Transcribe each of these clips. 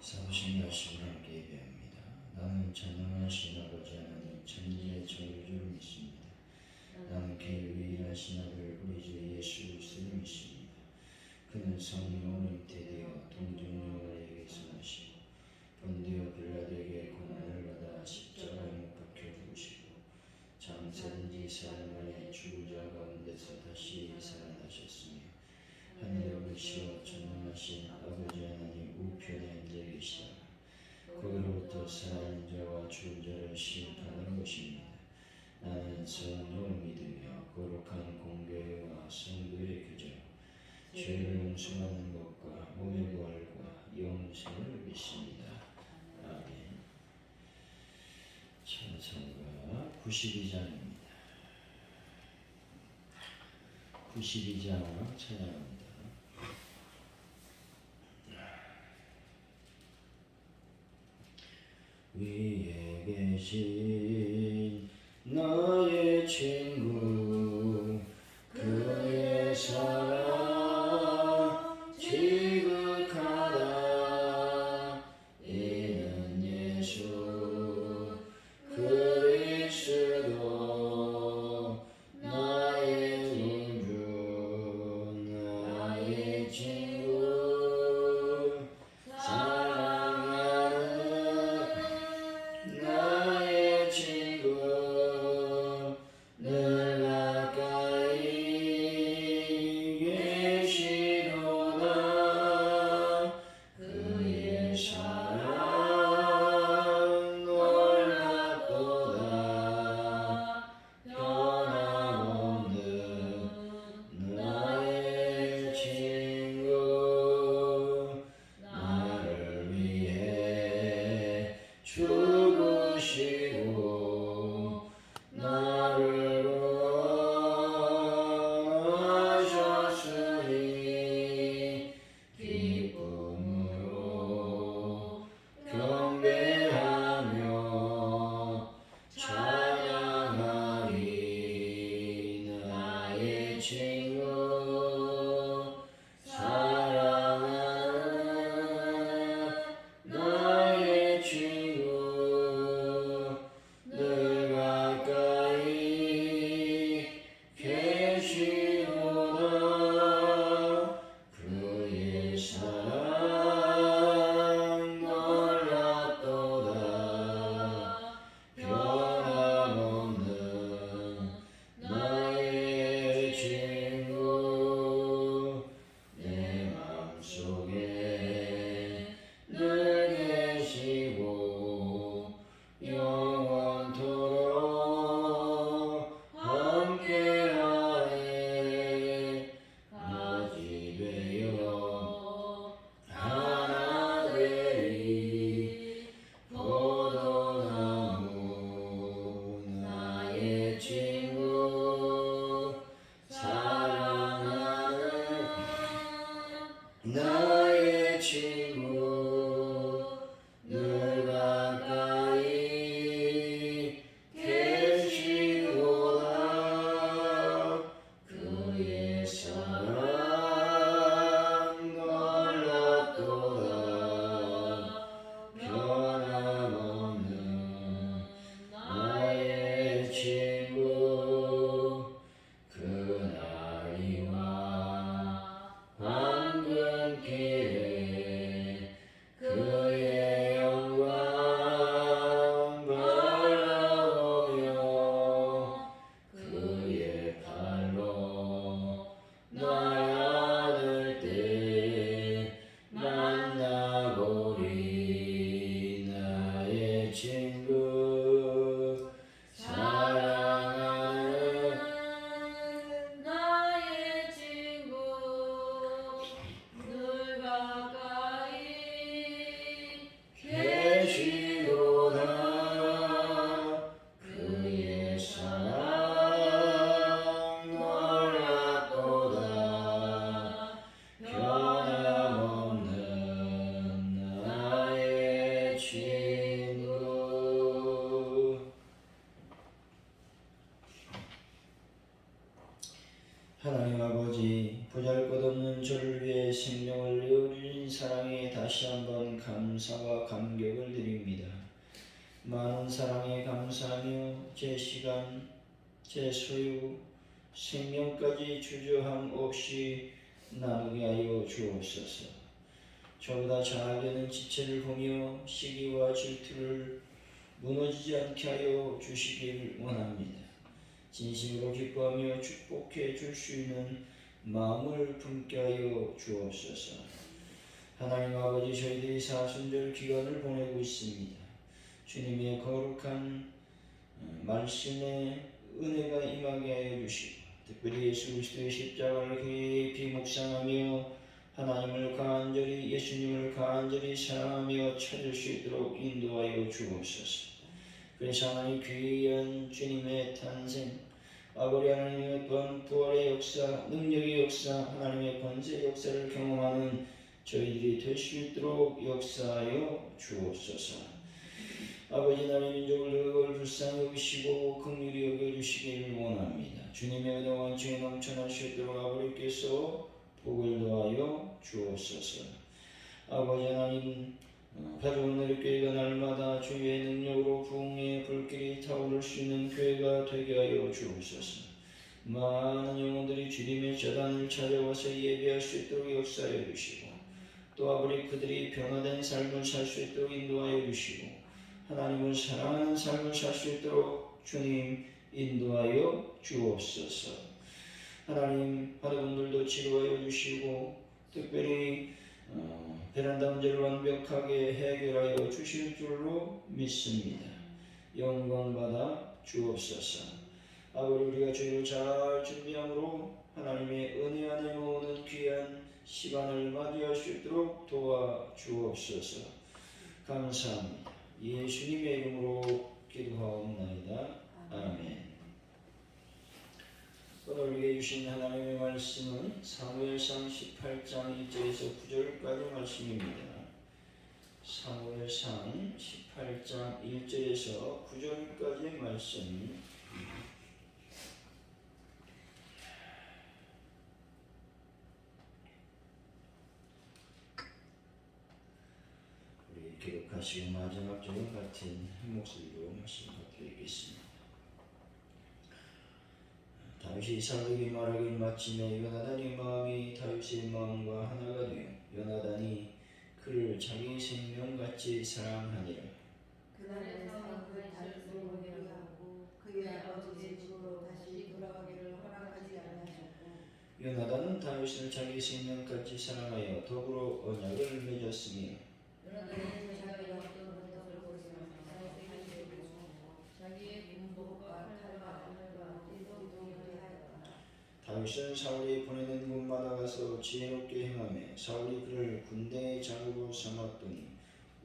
사부신 말씀을 함께 예배합니다. 나는 전능하신 아버지 하나님 천지의 창조주를 믿습니다. 나는 그 유일하신 아들 우리 주 예수 그리스도를 믿습니다. 그는 성령으로 잉태되어 동정녀 마리아에게서 나시고 본디오 빌라도에게 고난을 받아 십자가에 못 박혀 죽으시고 장사된 지 사흘 만에 죽은 자 가운데서 다시 살아나셨으며 하늘에 오르시어 전능하신 아버지 하나님 우편에 앉아 계시다가 거기로부터 살아있는 자와 죽은 자를 심판하러 오십니다. 나는 성령을 믿으며 거룩한 공교회와 성도의 교제로 죄를 용서하는 것과 몸의 부활과 영생을 믿습니다. 아멘. 찬송가 92장입니다. 92장 찬양합니다. 위에 계신 나의 친구 그의 사랑 지극하다. 이는 예수 그리스도 나의 군주 나의 친구 사랑하는 나의 친구 늘 다시 한번 감사와 감격을 드립니다. 많은 사랑에 감사하며 제 시간, 제 소유, 생명까지 주저함 없이 나누게 하여 주옵소서. 저보다 잘되는 지체를 보며 시기와 질투를 무너지지 않게 하여 주시길 원합니다. 진심으로 기뻐하며 축복해 줄 수 있는 마음을 품게 하여 주옵소서. 하나님 아버지, 저희들이 사순절 기간을 보내고 있습니다. 주님의 거룩한 말씀에 은혜가 임하게 하여 주시고, 특별히 예수 그리스도의 십자가를 깊이 묵상하며 예수님을 간절히 사랑하며 찾을 수 있도록 인도하여 주옵소서. 그래서 하나님 귀한 주님의 탄생, 아버지 하나님의 또한 부활의 역사, 능력의 역사, 하나님의 권세의 역사를 경험하는 저희들이 될 수 있도록 역사하여 주옵소서. 아버지, 나의 민족을 늘 불쌍히 여기시고 긍휼히 여겨주시기를 원합니다. 주님의 은혜와 원증에 넘쳐날 수 있도록 아버지께서 복을 더하여 주옵소서. 아버지 하나님, 가족원내교회가 날마다 주의 능력으로 부흥의 불길이 타오를 수 있는 교회가 되게 하여 주옵소서. 많은 영혼들이 주님의 제단을 찾아와서 예배할 수 있도록 역사하여 주시고, 또 아버지 그들이 변화된 삶을 살 수 있도록 인도하여 주시고, 하나님을 사랑하는 삶을 살 수 있도록 주님 인도하여 주옵소서. 하나님, 환우분들도 치료하여 주시고, 특별히 베란다 문제를 완벽하게 해결하여 주실 줄로 믿습니다. 영광 받아 주옵소서. 아버지, 우리가 주의를 잘 준비함으로 하나님의 은혜 안에 모으는 귀한 시간을 맞이할 수 있도록 도와 주옵소서. 감사합니다. 예수님의 이름으로 기도하옵나이다. 아멘. 오늘 우리에게 주신 하나님의 말씀은 사무엘상 18장 1절에서 9절까지 말씀입니다. 사무엘상 18장 1절에서 9절까지의 말씀. 우리 기록하시고 마지막 절은 같은 목소리로 말씀 드리겠습니다. 다윗이 사울에게 말하길 마침에 요나단의 마음이 다윗의 마음과 하나가 되어 요나단이 그를 자기 생명같이 사랑하니라. 그날에 사울은 다윗을 모독하고 그의 아버지의 집으로 다시 돌아가기를 허락하지 아니하셨고, 요나단은 다윗을 자기 생명같이 사랑하여 더불어 언약을 맺었으며, 요나단은 자기가 어떤 것을 보시면서 다윗에게 주고 자기의 군복과 칼과 이동을 하였다. 다윗은 사울이 보내는 곳마다 가서 지혜롭게 행하며 사울이 그를 군대의 장으로 삼았더니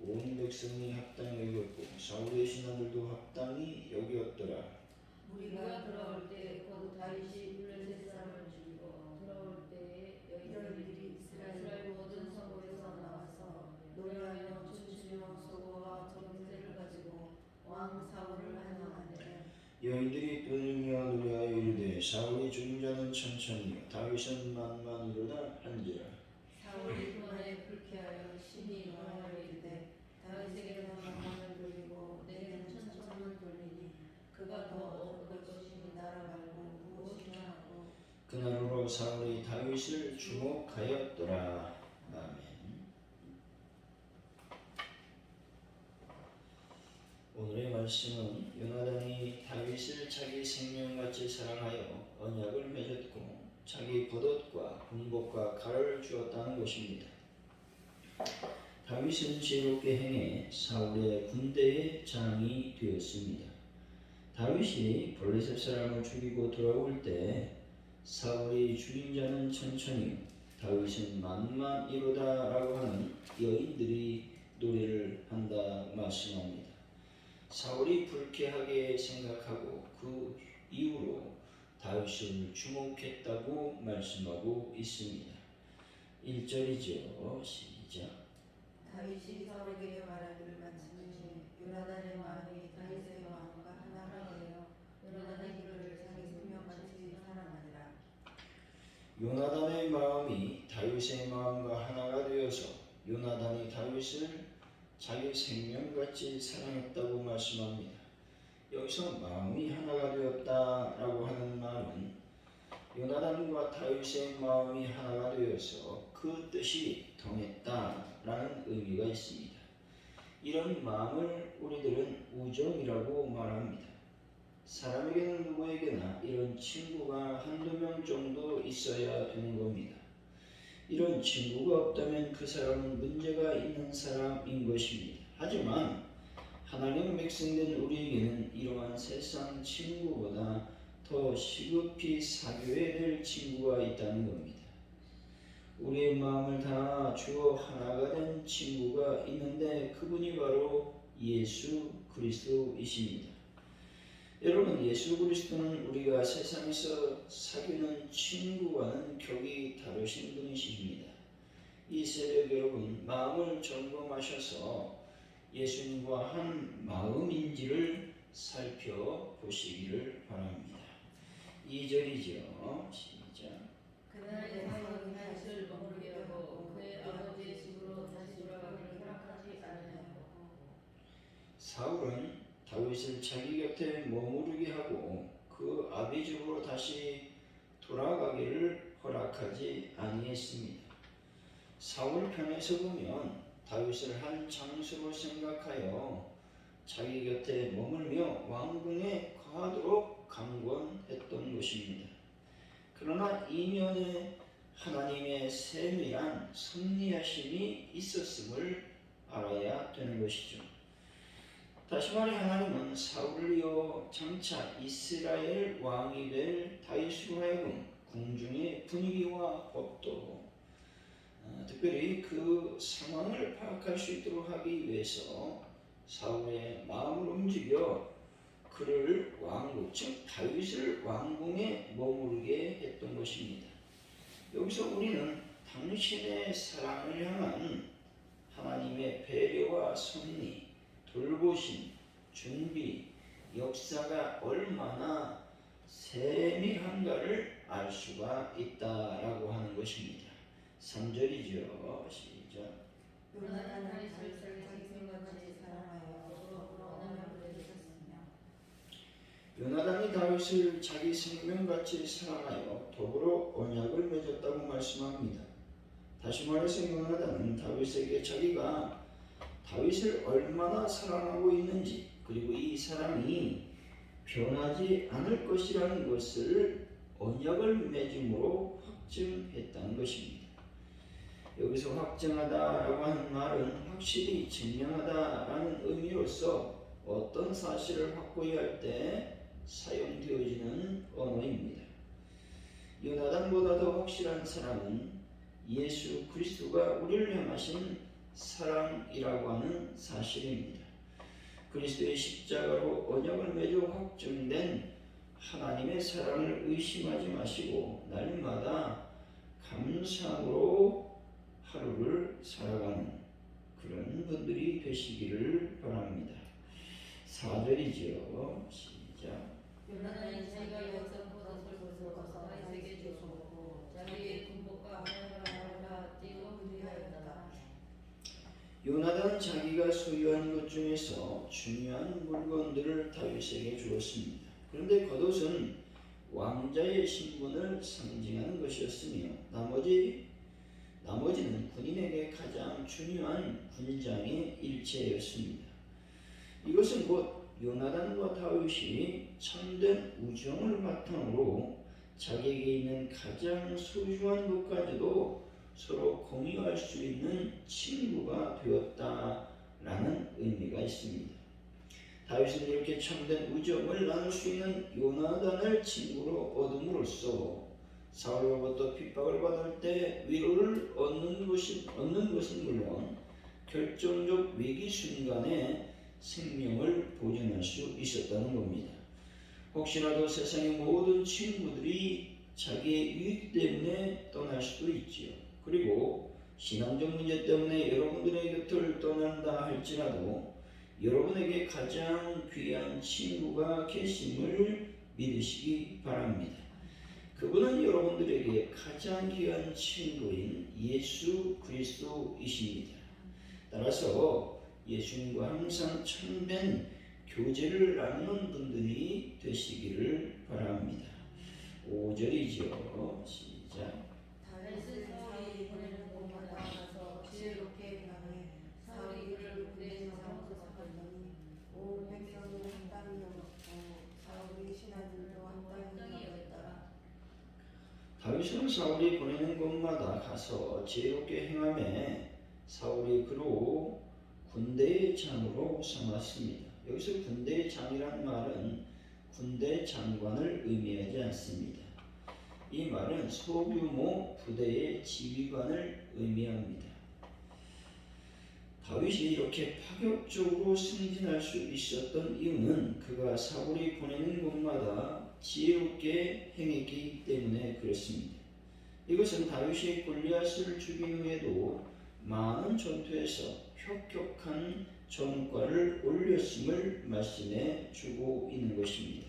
온 백성이 합당히 여겼고 사울의 신하들도 합당히 여겼더라. 무리가 돌아올 때 곧 다윗이 블레셋 사람을 죽이고 돌아올 때에 여인들이 이스라엘 모든 성읍에서 나와서 노래하며 춤추며 소고와 정제를 가지고 왕 사울을 환영하되, 여인들이 끊으며 노래하여 이르되 사울이 죽은 자는 천천히요 다윗은 만만이로다 한지라. 사울이 그 안에 불쾌하여 심히 노하여 이르되, 다윗에게는 만만을 돌리고 내게는 천천만 돌리니 그가 더 얻을 것이 나라 말고 무엇이냐 하고. 그날로 사울이 다윗을 주목하였더라. 아멘. 오늘의 말씀은 요나단이 다윗을 자기 생명같이 사랑하여 언약을 맺었고 자기 겉옷과 군복과 칼을 주었다는 것입니다. 다윗은 지혜롭게 행해 사울의 군대의 장이 되었습니다. 다윗이 블레셋 사람을 죽이고 돌아올 때 사울이 죽인 자는 천천히 다윗은 만만이로다 라고 하는 여인들이 노래를 한다 말씀합니다. 사울이 불쾌하게 생각하고 그 이후로 다윗을 주목했다고 말씀하고 있습니다. 1절이죠. 시작. 다윗이 사울에게 말하기를 마침에 요나단의 마음이 다윗의 마음과 하나가 되어 요나단이 그를 자기 생명같이 사랑하니라. 요나단의 마음이 다윗의 마음과 하나가 되어서 요나단이 다윗을 자기 생명같이 사랑했다고 말씀합니다. 여기서 마음이 하나가 되었다라고 하는 말은 요나단과 다윗의 마음이 하나가 되어서 그 뜻이 통했다라는 의미가 있습니다. 이런 마음을 우리들은 우정이라고 말합니다. 사람에게는 누구에게나 이런 친구가 한두 명 정도 있어야 되는 겁니다. 이런 친구가 없다면 그 사람은 문제가 있는 사람인 것입니다. 하지만 하나님 백성된 우리에게는 이러한 세상 친구보다 더 시급히 사귀어야 될 친구가 있다는 겁니다. 우리의 마음을 다 주어 하나가 된 친구가 있는데 그분이 바로 예수 그리스도이십니다. 여러분, 예수 그리스도는 우리가 세상에서 사귀는 친구와는 격이 다르신 분이십니다. 이 새벽 여러분, 마음을 점검하셔서 예수님과 한 마음인지를 살펴보시기를 바랍니다. 2절이죠. 시작. 그날 사울은 다윗을 머무르게 하고 그의 아버지의 집으로 다시 돌아가기를 허락하지 않으셨고 사울은 다윗을 자기 곁에 머무르게 하고 그 아비 집으로 다시 돌아가기를 허락하지 아니했습니다. 사울 편에서 보면 다윗을 한 장수로 생각하여 자기 곁에 머물며 왕궁에 거하도록 강권했던 것입니다. 그러나 이면에 하나님의 세밀한 섭리하심이 있었음을 알아야 되는 것이죠. 다시 말해 하나님은 사울을 이어 장차 이스라엘 왕이 될 다윗으로 하여금 궁중의 분위기와 법도 특별히 그 상황을 파악할 수 있도록 하기 위해서 사울의 마음을 움직여 그를 왕국, 즉 다윗을 왕궁에 머무르게 했던 것입니다. 여기서 우리는 당신의 사랑을 향한 하나님의 배려와 섭리, 돌보심, 준비, 역사가 얼마나 세밀한가를 알 수가 있다라고 하는 것입니다. 3절이죠. 시작. 요나단은 다윗을 자기 생명같이 사랑하여 더불어 언약을 맺었으며 요나단이 다윗을 자기 생명같이 사랑하여 더불어 언약을 맺었다고 말씀합니다. 다시 말해서 요나단은 다윗에게 자기가 다윗을 얼마나 사랑하고 있는지 그리고 이 사랑이 변하지 않을 것이라는 것을 언약을 맺음으로 확증했다는 것입니다. 여기서 확증하다라고 하는 말은 확실히 증명하다라는 의미로서 어떤 사실을 확보해야 할 때 사용되어지는 언어입니다. 요나단보다 더 확실한 사랑은 예수 그리스도가 우리를 향하신 사랑이라고 하는 사실입니다. 그리스도의 십자가로 언약을 맺어 확증된 하나님의 사랑을 의심하지 마시고 날마다 감사함으로 하루를 살아가는 그런 분들이 되시기를 바랍니다. 4절이죠. 시작. 요나단이 자기가 여기서 겉옷을 벗어서 다윗에게 주었고 자기의 군복과 화약을 띠고 그리하였다. 요나단은 자기가 소유한 것 중에서 중요한 물건들을 다윗에게 주었습니다. 그런데 겉옷은 왕자의 신분을 상징하는 것이었으며 나머지는 군인에게 가장 중요한 군장의 일체였습니다. 이것은 곧 요나단과 다윗이 참된 우정을 바탕으로 자기에게 있는 가장 소중한 것까지도 서로 공유할 수 있는 친구가 되었다라는 의미가 있습니다. 다윗은 이렇게 참된 우정을 나눌 수 있는 요나단을 친구로 얻음으로써 사울로부터 핍박을 받을 때 위로를 얻는 것은 물론 결정적 위기 순간에 생명을 보존할 수 있었다는 겁니다. 혹시라도 세상의 모든 친구들이 자기의 유익 때문에 떠날 수도 있지요. 그리고 신앙적 문제 때문에 여러분들의 곁을 떠난다 할지라도 여러분에게 가장 귀한 친구가 계심을 믿으시기 바랍니다. 그분은 여러분들에게 가장 귀한 친구인 예수 그리스도이십니다. 따라서 예수님과 항상 참된 교제를 나누는 분들이 되시기를 바랍니다. 5절이죠. 시작. 다윗은 사울이 보내는 곳마다 가서 지혜롭게 행하매 사울이 그를 군대에 잡아서 잡았더니 온 백성이 한 땅이 여겼고 사울의 신하들도 한 땅이 여겼더라. 다윗은 사울이 보내는 곳마다 가서 지혜롭게 행하매 사울이 그로 군대의 장으로 삼았습니다. 여기서 군대의 장이란 말은 군대 장관을 의미하지 않습니다. 이 말은 소규모 부대의 지휘관을 의미합니다. 다윗이 이렇게 파격적으로 승진할 수 있었던 이유는 그가 사울이 보내는 곳마다 지혜롭게 행했기 때문에 그렇습니다. 이것은 다윗이 골리앗을 죽인 후에도 많은 전투에서 혁혁한 전과를 올렸음을 말씀해 주고 있는 것입니다.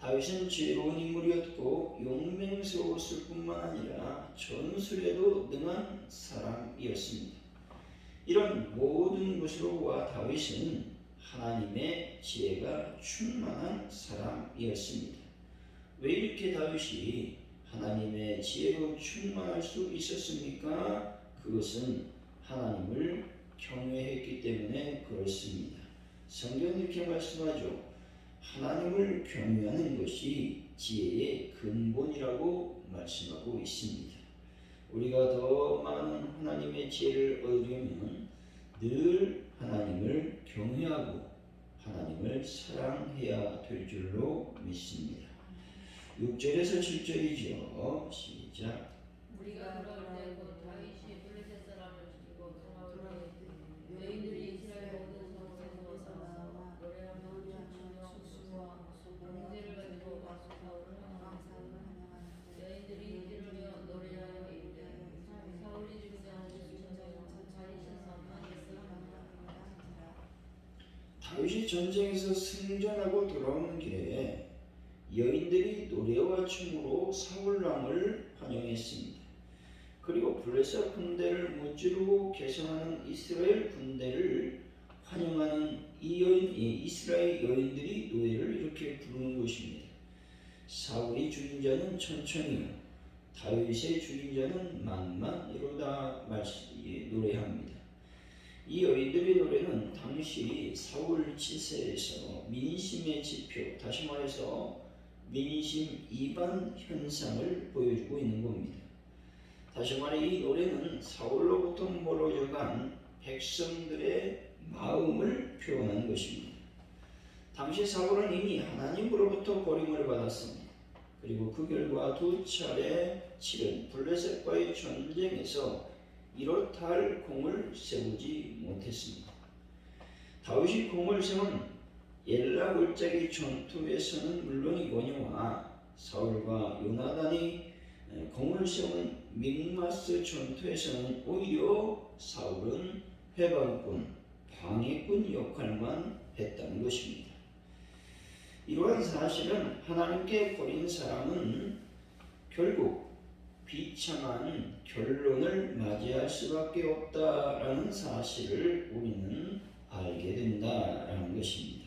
다윗은 지혜로운 인물이었고 용맹스러웠을 뿐만 아니라 전술에도 능한 사람이었습니다. 이런 모든 것으로 보아 다윗은 하나님의 지혜가 충만한 사람이었습니다. 왜 이렇게 다윗이 하나님의 지혜로 충만할 수 있었습니까? 그것은 하나님을 경외했기 때문에 그렇습니다. 성경은 이렇게 말씀하죠. 하나님을 경외하는 것이 지혜의 근본이라고 말씀하고 있습니다. 우리가 더 많은 하나님의 지혜를 얻으려면 늘 하나님을 경외하고 하나님을 사랑해야 될 줄로 믿습니다. 6절에서 7절이죠. 시작. 우리가 돌아올 때 곧 다윗이 블레셋 사람을 죽이고 돌아올 때 여인들이 이스라엘 모든 성읍에서 나와 노래하며 춤추며 수수와 봉제를 가지고 사울을 환영하는데 여인들이 이르며 노래하여 이르되 사울이 죽지 않으셨으면 다윗은 사망하였으리라. 다윗이 전쟁에서 승전하고 돌아오는 길에 여인들이 노래와 춤으로 사울왕을 환영했습니다. 그리고 블레셋 군대를 무찌르고 개성하는 이스라엘 군대를 환영하는 이스라엘 여인들이 노래를 이렇게 부르는 것입니다. 사울이 죽인 자는 천천히요 다윗의 죽인 자는 만만이로다 노래합니다. 이 여인들의 노래는 당시 사울 치세에서 민심의 지표, 다시 말해서 민심 이반 현상을 보여주고 있는 겁니다. 다시 말해 이 노래는 사울로부터 멀어져간 백성들의 마음을 표현한 것입니다. 당시 사울은 이미 하나님으로부터 버림을 받았습니다. 그리고 그 결과 두 차례 치른 블레셋과의 전쟁에서 이렇다 할 공을 세우지 못했습니다. 다윗이 공을 세운 엘라 골짜기 전투에서는 물론이거니와 사울과 요나단이 공을 세운 믹마스 전투에서는 오히려 사울은 해방군, 방해꾼 역할만 했다는 것입니다. 이러한 사실은 하나님께 버린 사람은 결국 비참한 결론을 맞이할 수밖에 없다라는 사실을 우리는 알게 된다라는 것입니다.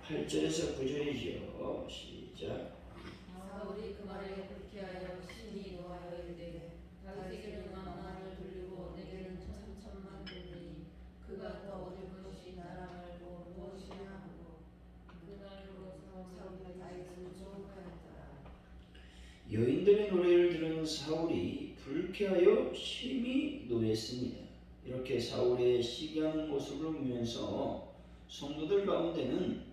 8절에서 9절이죠. 시작. 사울이 그 말에 불쾌하여 심히 노하여 이르되 다윗에게는 만만을 돌리고 내게는 천천만 돌리니 그가 더 얻을 것이 나라 말고 무엇이냐 하고 그날로 사울이 다윗을 조롱하였더라. 여인들의 노래를 들은 사울이 불쾌하여 심히 노했습니다. 이렇게 사울의 시기하는 모습을 보면서 성도들 가운데는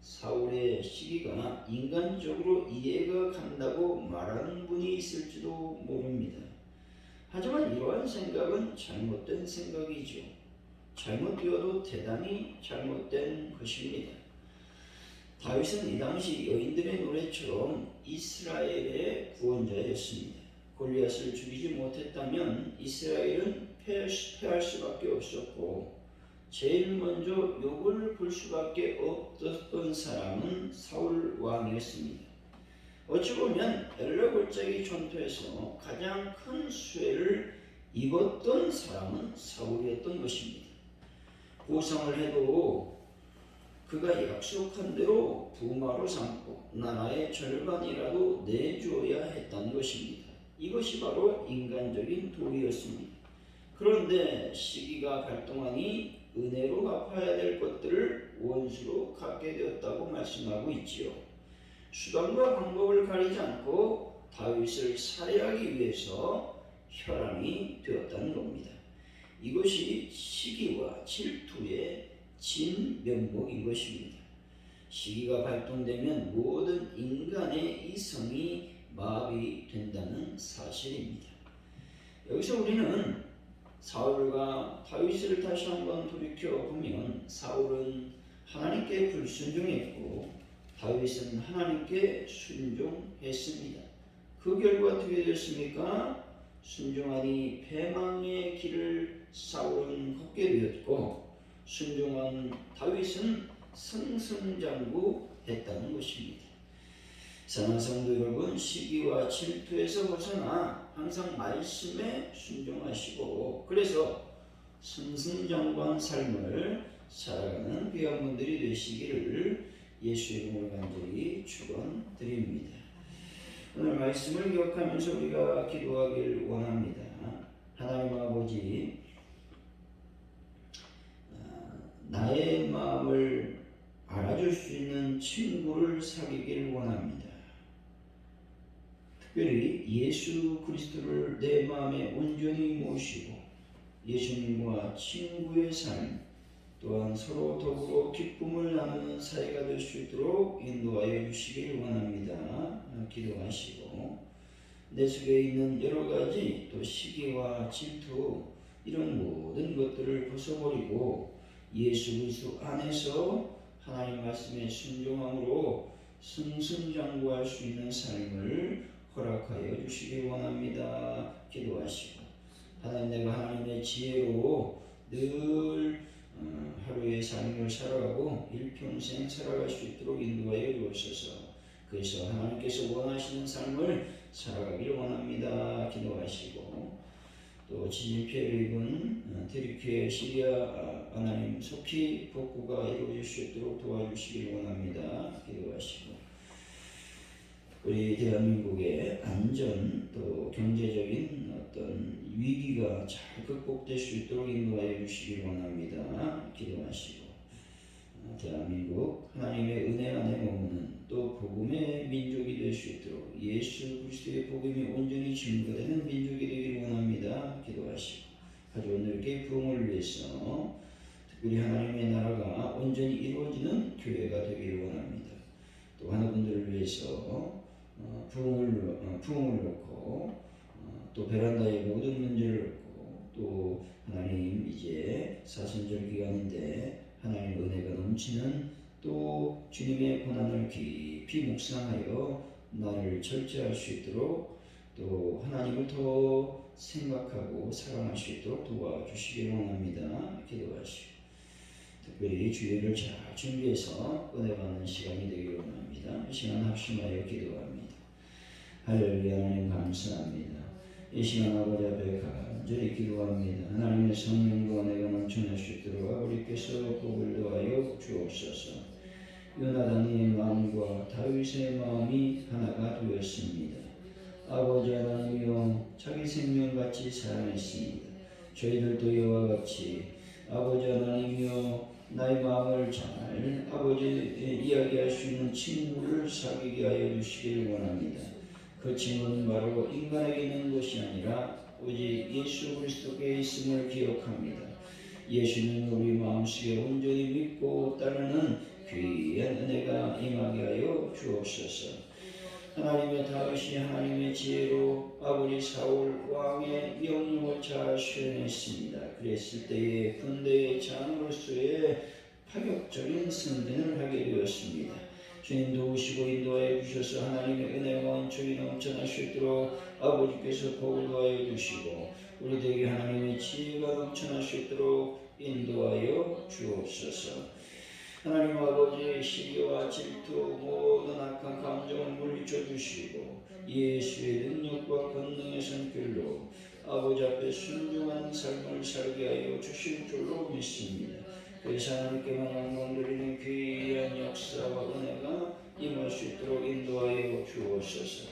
사울의 시기가 인간적으로 이해가 간다고 말하는 분이 있을지도 모릅니다. 하지만 이러한 생각은 잘못된 생각이죠. 잘못되어도 대단히 잘못된 것입니다. 다윗은 이 당시 여인들의 노래처럼 이스라엘의 구원자였습니다. 골리앗을 죽이지 못했다면 이스라엘은 패할 수밖에 없었고 제일 먼저 욕을 볼 수밖에 없었던 사람은 사울 왕이었습니다. 어찌 보면 엘라 골짜기 전투에서 가장 큰 수혜를 입었던 사람은 사울이었던 것입니다. 보상을 해도 그가 약속한 대로 부마로 삼고 나라의 절반이라도 내줘야 했다는 것입니다. 이것이 바로 인간적인 도리였습니다. 그런데 시기가 발동하니 은혜로 갚아야 될 것들을 원수로 갚게 되었다고 말씀하고 있지요. 수단과 방법을 가리지 않고 다윗을 살해하기 위해서 혈안이 되었다는 겁니다. 이것이 시기와 질투의 진면목인 것입니다. 시기가 발동되면 모든 인간의 이성이 마비된다는 사실입니다. 여기서 우리는 사울과 다윗을 다시 한번 돌이켜보면 사울은 하나님께 불순종했고 다윗은 하나님께 순종했습니다. 그 결과 어떻게 되었습니까? 순종하니 패망의 길을 사울은 걷게 되었고 순종한 다윗은 승승장구했다는 것입니다. 사랑하는 성도 여러분, 시기와 질투에서 벗어나 항상 말씀에 순종하시고 그래서 승승장구한 삶을 살아가는 귀한 분들이 되시기를 예수의 이름으로 간절히 축원드립니다. 오늘 말씀을 기억하면서 우리가 기도하길 원합니다. 하나님 아버지, 나의 마음을 알아줄 수 있는 친구를 사귀길 원합니다. 특별히 예수 그리스도를 내 마음에 온전히 모시고 예수님과 친구의 삶, 또한 서로 더불어 기쁨을 나누는 사이가 될 수 있도록 인도하여 주시길 원합니다. 기도하시고 내 속에 있는 여러 가지 또 시기와 질투 이런 모든 것들을 벗어버리고 예수 그리스도 안에서 하나님 말씀에 순종함으로 승승장구할 수 있는 삶을 허락하여 주시길 원합니다. 기도하시고 하나님, 내가 하나님의 지혜로 늘 하루의 삶을 살아가고 일평생 살아갈 수 있도록 인도하여 주옵소서. 그래서 하나님께서 원하시는 삶을 살아가길 원합니다. 기도하시고 또 지진 피해를 입은 트리키에 시리아 하나님 속히 복구가 이루어질 수 있도록 도와주시길 원합니다. 기도하시고 우리 대한민국의 안전 또 경제적인 어떤 위기가 잘 극복될 수 있도록 인도하여 주시길 원합니다. 기도하시고 대한민국 하나님의 은혜 안에 머무는 또 복음의 민족이 될 수 있도록 예수 그리스도의 복음이 온전히 증거되는 민족이 되기를 원합니다. 기도하시고 가족들께 부흥을 위해서 특별히 하나님의 나라가 온전히 이루어지는 교회가 되기를 원합니다. 또 하나분들을 위해서 부흥을 놓고 또 베란다의 모든 문제를 놓고 또 하나님 이제 사순절 기간인데 하나님의 은혜가 넘치는 또 주님의 고난을 깊이 묵상하여 나를 절제할 수 있도록 또 하나님을 더 생각하고 사랑할 수 있도록 도와주시길 원합니다. 기도하시고 특별히 주일을 잘 준비해서 은혜 받는 시간이 되기를 원합니다. 이 시간 합심하여 기도합니다. 할렐루야. 하나님 감사합니다. 이 시간 아버지 앞에 간절히 기도합니다. 하나님의 성령과 은혜가 넘쳐날 수 있도록 아버지께서 복을 더하여 주옵소서. 요나단의 마음과 다윗의 마음이 하나가 되었습니다. 아버지 하나님이여, 자기 생명같이 사랑했습니다. 저희들도 이와 같이 아버지 하나님이여, 나의 마음을 잘 아버지 이야기할 수 있는 친구를 사귀게 하여 주시길 원합니다. 그 친구는 바로 인간에게 있는 것이 아니라 오직 예수 그리스도께 있음을 기억합니다. 예수는 우리 마음속에 온전히 믿고 따르는 귀한 은혜가 임하게 하여 주옵소서. 하나님의 다윗이 하나님의 지혜로 아버지 사울 왕의 명령을 잘 수행했습니다. 그랬을 때에 군대의 장으로서의 파격적인 승진을 하게 되었습니다. 주님 도우시고 인도하여 주셔서 하나님의 은혜와 은총이 넘쳐날 수 있도록 아버지께서 복을 더하여 주시고 우리들에게 하나님의 지혜가 넘쳐날 수 있도록 인도하여 주옵소서. 하나님 아버지, 시기와 질투 모든 악한 감정을 물리쳐 주시고 예수의 능력과 권능의 손길로 아버지 앞에 순종한 삶을 살게 하여 주실 줄로 믿습니다. 그래서 하나님께만 영광 드리는 귀한 역사와 은혜가 임할 수 있도록 인도하여 주옵소서.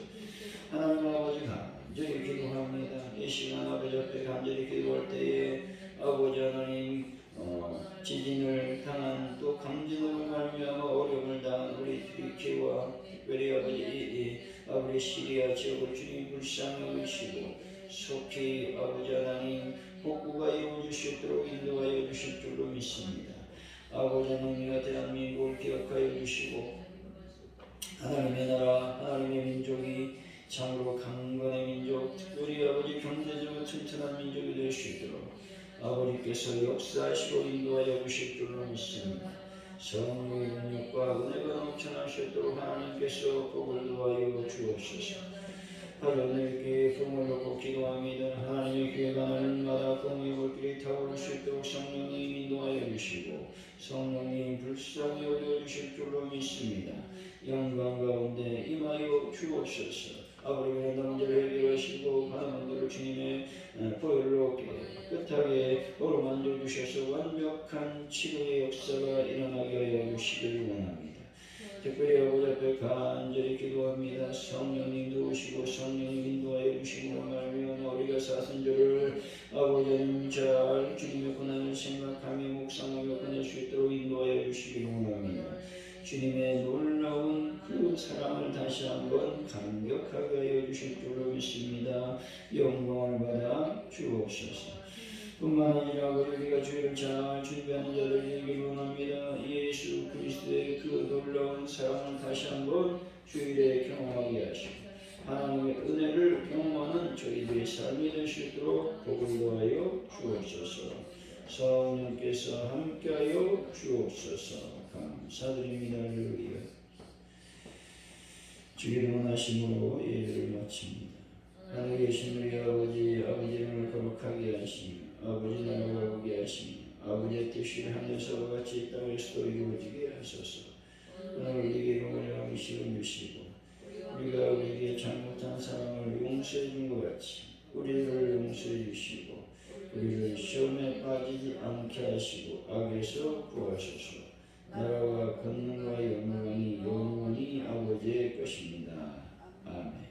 하나님 아버지 간절히 기도합니다. 이 시간 아버지 앞에 간절히 기도할 때에 아버지 하나님 지진을 당한 또 강진으로 말미암아 어려움을 당한 우리 튀르키예와 특별히 아버지 시리아 지역을 주님 불쌍히 여기시고 속히 아버지 하나님 복구가 이루어질 수 있도록 인도하여 주실 줄로 믿습니다. 아버지 하나님 대한민국을 기억하여 주시고 하나님의 나라 하나님의 민족이 참으로 강건의 민족 특별히 아버지 경제적으로 튼튼한 민족이 될 수 있도록 아버지께서 역사하시고 인도하여 주실 줄로 믿습니다. 성령의 능력과 은혜가 넘쳐나시도록 하나님께서 복을 도하여 주옵소서. 하나님의 교회에 품을 놓고 기도합니다. 하나님의 교회가 날마다 공의 불길이 타오를 수 있도록 성령님 인도하여 주시고 성령님 불쌍히 여겨주실 줄로 믿습니다. 영광 가운데 임하여 주옵소서. 아버지의 남자를 해결하시고 가난한들을 주님의 보혈로 깨끗하게 어루만져 주셔서 완벽한 치료의 역사가 일어나게 하여 주시기를 원합니다. 특별히 아버지 앞에 간절히 기도합니다. 성령님 도우시고 성령님 인도하여 주시는 말미암아 우리가 사순절을 아버지님 잘 주님의 고난을 생각하며 묵상하며 보낼 수 있도록 인도하여 주시기를 원합니다. 주님의 놀라운 그 사랑을 다시 한번 감격하게 하여 주실 줄로 믿습니다. 영광을 받아 주옵소서. 뿐만 아니라 우리가 주를 잘 준비하는 자들이 되기를 원합니다. 예수 그리스도의 그 놀라운 사랑을 다시 한번 주일에 경험하게 하시고 하나님의 은혜를 경험하는 저희들의 삶이 될 수 있도록 복을 도하여 주옵소서. 성령께서 함께하여 주옵소서. 감사드립니다. 할렐루야. 주기를 원하심으로 예배를 마칩니다. 하늘에 계신 우리 아버지, 아버지 이름을 거룩하게 하시며 아버지 나라가 오게 하시며 아버지의 뜻이 하늘에서와 같이 이 땅에서도 이루어지게 하소서. 오늘 우리에게 용을 음식을 주시고 우리가 우리에게 잘못한 사람을 용서해 준 것 같이 우리를 용서해 주시고 우리를 시험에 빠지지 않게 하시고 악에서 구하소서. 나라와 권능과 영광이 영원히 아버지의 것입니다. 아멘.